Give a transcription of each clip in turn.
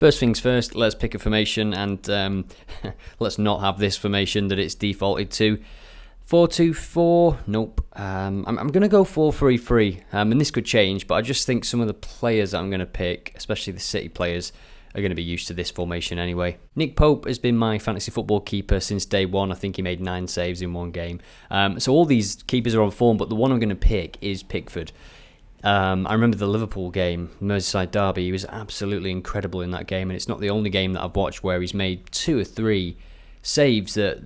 First things first, let's pick a formation, and let's not have this formation that it's defaulted to. 4-2-4, nope. I'm going to go 4-3-3, and this could change, but I just think some of the players that I'm going to pick, especially the City players, are going to be used to this formation anyway. Nick Pope has been my fantasy football keeper since day one. I think he made 9 saves in one game. So all these keepers are on form, but the one I'm going to pick is Pickford. I remember the Liverpool game, Merseyside derby. He was absolutely incredible in that game, and it's not the only game that I've watched where he's made 2 or 3 saves that,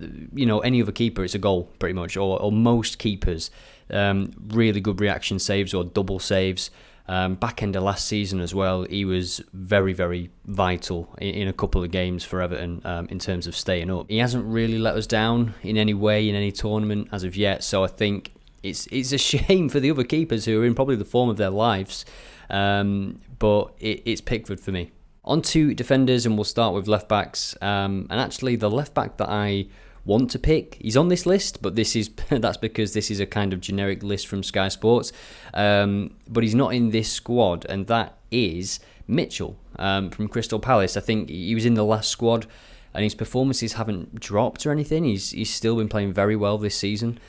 any other keeper, it's a goal pretty much, or most keepers. Really good reaction saves or double saves. Back end of last season as well, he was very, very vital in a couple of games for Everton in terms of staying up. He hasn't really let us down in any way in any tournament as of yet, so I think it's a shame for the other keepers who are in probably the form of their lives, but it's Pickford for me. On to defenders, and we'll start with left backs. And actually, the left back that I want to pick, he's on this list, but that's because this is a kind of generic list from Sky Sports. But he's not in this squad, and that is Mitchell from Crystal Palace. I think he was in the last squad, and his performances haven't dropped or anything. He's still been playing very well this season.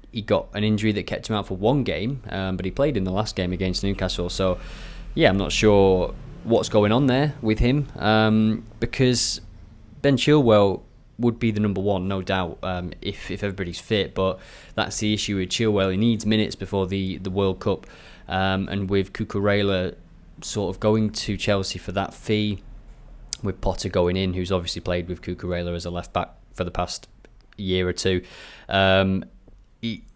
He got an injury that kept him out for one game, but he played in the last game against Newcastle. So, yeah, I'm not sure what's going on there with him, because Ben Chilwell would be the number one, no doubt, if everybody's fit. But that's the issue with Chilwell. He needs minutes before the World Cup, and with Cucurella sort of going to Chelsea for that fee, with Potter going in, who's obviously played with Cucurella as a left back for the past year or two,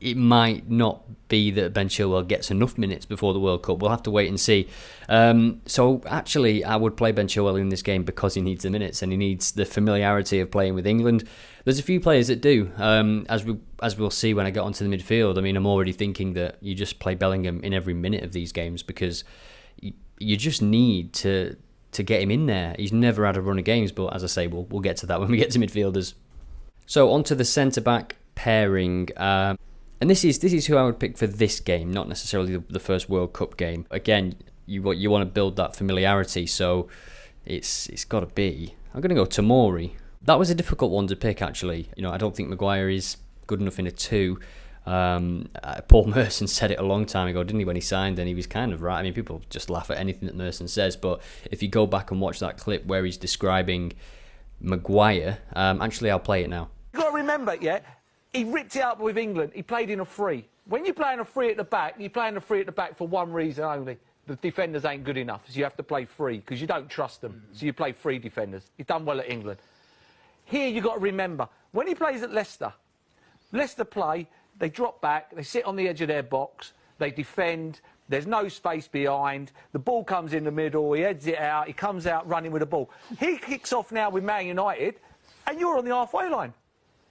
it might not be that Ben Chilwell gets enough minutes before the World Cup. We'll have to wait and see. So actually, I would play Ben Chilwell in this game because he needs the minutes and he needs the familiarity of playing with England. There's a few players that do, as we'll see when I get onto the midfield. I mean, I'm already thinking that you just play Bellingham in every minute of these games because you just need to get him in there. He's never had a run of games, but as I say, we'll get to that when we get to midfielders. So onto the centre-back pairing, and this is who I would pick for this game, not necessarily the first World Cup game. Again, you want to build that familiarity, so it's got to be. I'm going to go Tomori. That was a difficult one to pick, actually. I don't think Maguire is good enough in a 2. Paul Merson said it a long time ago, didn't he, when he signed, and he was kind of right. I mean, people just laugh at anything that Merson says, but if you go back and watch that clip where he's describing Maguire, actually I'll play it now. You've got to remember, he ripped it up with England. He played in a 3. When you're playing a 3 at the back, you're playing a 3 at the back for one reason only. The defenders ain't good enough, so you have to play 3 because you don't trust them. So you play 3 defenders. He's done well at England. Here you've got to remember, when he plays at Leicester play, they drop back, they sit on the edge of their box, they defend, there's no space behind, the ball comes in the middle, he heads it out, he comes out running with the ball. He kicks off now with Man United, and you're on the halfway line.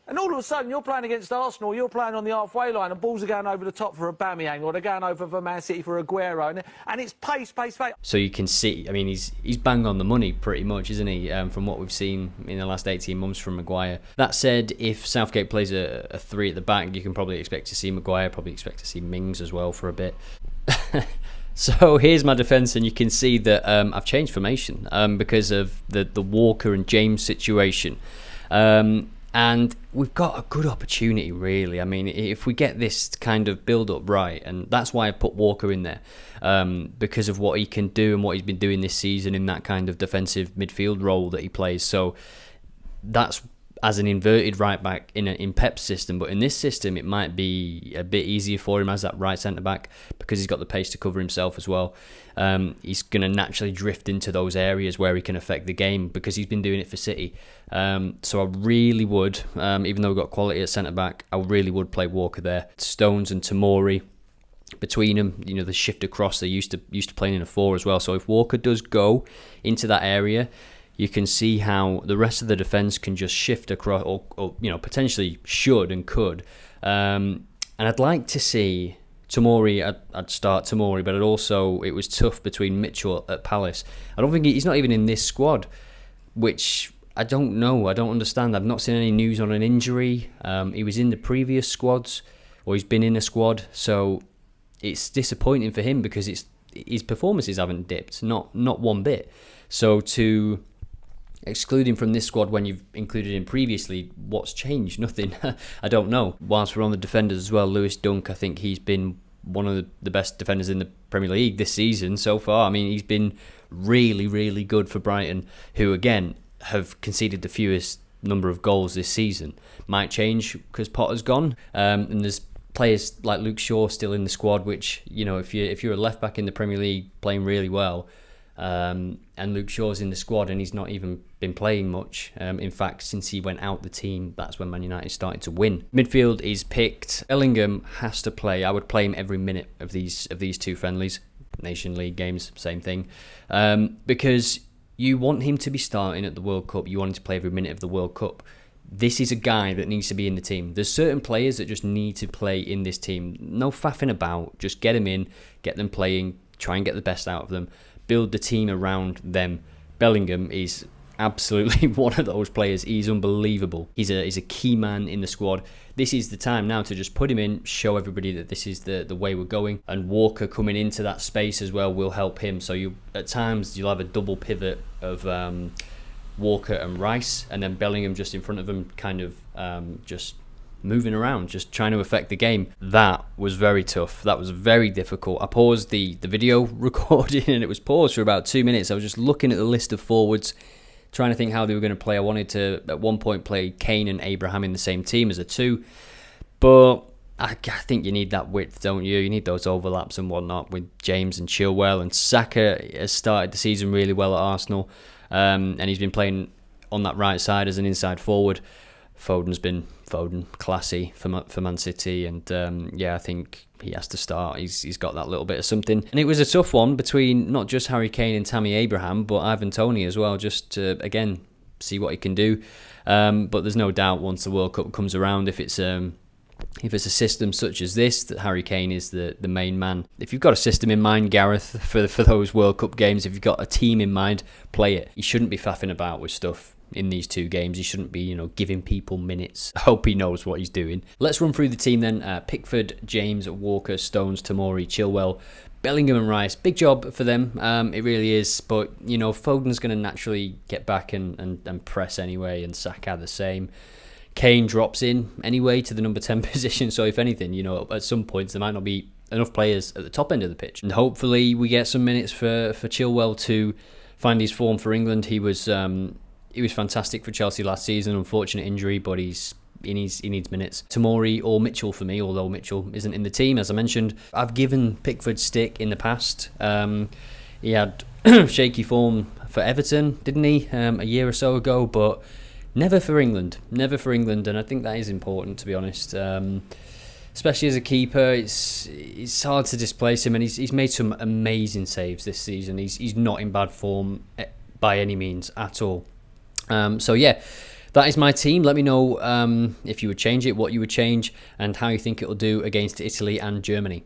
And all of a sudden, you're playing against Arsenal, you're playing on the halfway line, and balls are going over the top for Aubameyang, or they're going over for Man City for Aguero, and it's pace. So you can see, I mean, he's bang on the money pretty much, isn't he, from what we've seen in the last 18 months from Maguire. That said, if Southgate plays a 3 at the back, you can probably expect to see Maguire, probably expect to see Mings as well for a bit. So here's my defence, and you can see that I've changed formation because of the Walker and James situation. And we've got a good opportunity, really. I mean, if we get this kind of build-up right, and that's why I put Walker in there, because of what he can do and what he's been doing this season in that kind of defensive midfield role that he plays. So that's as an inverted right back in Pep's system, but in this system it might be a bit easier for him as that right centre back because he's got the pace to cover himself as well. He's going to naturally drift into those areas where he can affect the game because he's been doing it for City. So I really would, even though we've got quality at centre back, I really would play Walker there. Stones and Tomori between them, the shift across, they're used to playing in a 4 as well. So if Walker does go into that area, you can see how the rest of the defence can just shift across, or potentially should and could. And I'd like to see Tomori. I'd start Tomori, but it was tough between Mitchell at Palace. I don't think he's not even in this squad, which I don't know. I don't understand. I've not seen any news on an injury. He was in the previous squads, or he's been in a squad, so it's disappointing for him because his performances haven't dipped, not one bit. So to exclude him from this squad when you've included him previously, what's changed? Nothing. I don't know. Whilst we're on the defenders as well, Lewis Dunk, I think he's been one of the best defenders in the Premier League this season so far. I mean, he's been really, really good for Brighton, who again have conceded the fewest number of goals this season. Might change because Potter's gone, and there's players like Luke Shaw still in the squad, which, you know, if you're a left back in the Premier League playing really well, and Luke Shaw's in the squad and he's not even been playing much. In fact, since he went out the team, that's when Man United started to win. Midfield is picked. Bellingham has to play. I would play him every minute of these two friendlies. Nation League games, same thing. Because you want him to be starting at the World Cup. You want him to play every minute of the World Cup. This is a guy that needs to be in the team. There's certain players that just need to play in this team. No faffing about. Just get them in, get them playing, try and get the best out of them. Build the team around them. Bellingham is absolutely one of those players. He's unbelievable. He's a key man in the squad. This is the time now to just put him in, show everybody that this is the way we're going. And Walker coming into that space as well will help him. So at times you'll have a double pivot of Walker and Rice, and then Bellingham just in front of him, kind of just moving around, just trying to affect the game. That was very tough. That was very difficult. I paused the video recording and it was paused for about 2 minutes. I was just looking at the list of forwards, trying to think how they were going to play. I wanted to, at one point, play Kane and Abraham in the same team as a two, but I think you need that width, don't you? You need those overlaps and whatnot with James and Chilwell. And Saka has started the season really well at Arsenal, and he's been playing on that right side as an inside forward. Foden's been classy for Man City, and I think he has to start. He's got that little bit of something. And it was a tough one between not just Harry Kane and Tammy Abraham, but Ivan Toney as well, just to, again, see what he can do. But there's no doubt once the World Cup comes around, if it's a system such as this, that Harry Kane is the main man. If you've got a system in mind, Gareth, for those World Cup games, if you've got a team in mind, play it. You shouldn't be faffing about with stuff in these two games. He shouldn't be, giving people minutes. I hope he knows what he's doing. Let's run through the team then. Pickford, James, Walker, Stones, Tomori, Chilwell, Bellingham and Rice. Big job for them. It really is. But, Foden's going to naturally get back and press anyway, and Saka the same. Kane drops in anyway to the number 10 position. So if anything, at some points there might not be enough players at the top end of the pitch. And hopefully we get some minutes for Chilwell to find his form for England. He was fantastic for Chelsea last season. Unfortunate injury, but he needs minutes. Tomori or Mitchell for me, although Mitchell isn't in the team, as I mentioned. I've given Pickford stick in the past. He had shaky form for Everton, didn't he, a year or so ago, but never for England. Never for England, and I think that is important, to be honest. Especially as a keeper, it's hard to displace him, and he's made some amazing saves this season. He's not in bad form by any means at all. That is my team. Let me know if you would change it, what you would change, and how you think it will do against Italy and Germany.